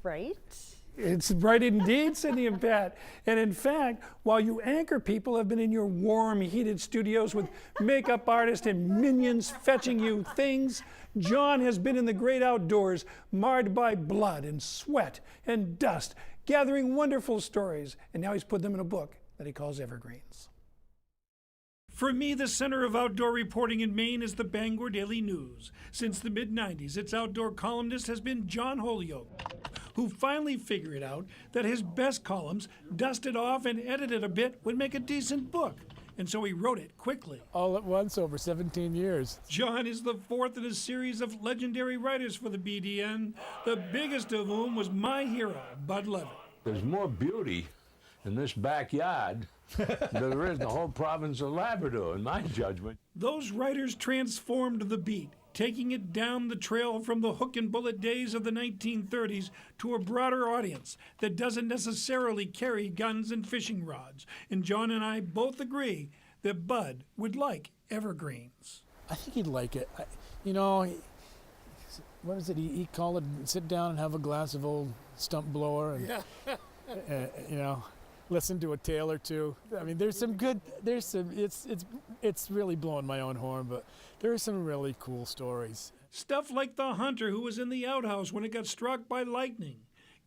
bright. It's bright indeed, Cindy and Pat. And in fact, while you anchor people have been in your warm, heated studios with makeup artists and minions fetching you things, John has been in the great outdoors, marred by blood and sweat and dust, gathering wonderful stories. And now he's put them in a book that he calls Evergreens. For me, the center of outdoor reporting in Maine is the Bangor Daily News. Since the mid-90s, its outdoor columnist has been John Holyoke, who finally figured out that his best columns, dusted off and edited a bit, would make a decent book. And so he wrote it quickly. All at once over 17 years. John is the fourth in a series of legendary writers for the BDN, the biggest of whom was my hero, Bud Levitt. There's more beauty in this backyard than there is in the whole province of Labrador, in my judgment. Those writers transformed the beat, taking it down the trail from the hook and bullet days of the 1930s to a broader audience that doesn't necessarily carry guns and fishing rods. And John and I both agree that Bud would like Evergreens. I think he'd like it. What is it? He called it, sit down and have a glass of old stump blower and, listen to a tale or two. I mean, it's really blowing my own horn, but there are some really cool stories. Stuff like the hunter who was in the outhouse when it got struck by lightning,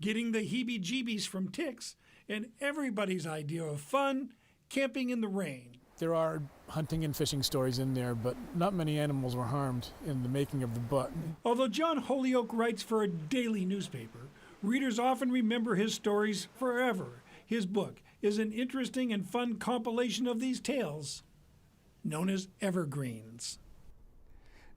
getting the heebie-jeebies from ticks, and everybody's idea of fun, camping in the rain. There are hunting and fishing stories in there, but not many animals were harmed in the making of the book. Although John Holyoke writes for a daily newspaper, readers often remember his stories forever. His book is an interesting and fun compilation of these tales, known as Evergreens.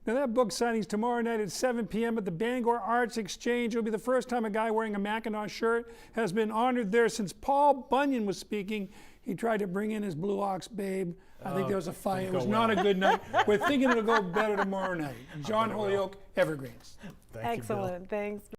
Now that book signing's tomorrow night at 7 p.m. at the Bangor Arts Exchange. It'll be the first time a guy wearing a Mackinac shirt has been honored there since Paul Bunyan was speaking. He tried to bring in his Blue Ox babe. I think there was a fight. It was not a good night. We're thinking it'll go better tomorrow night. John Holyoke, Evergreens. Excellent. Thanks.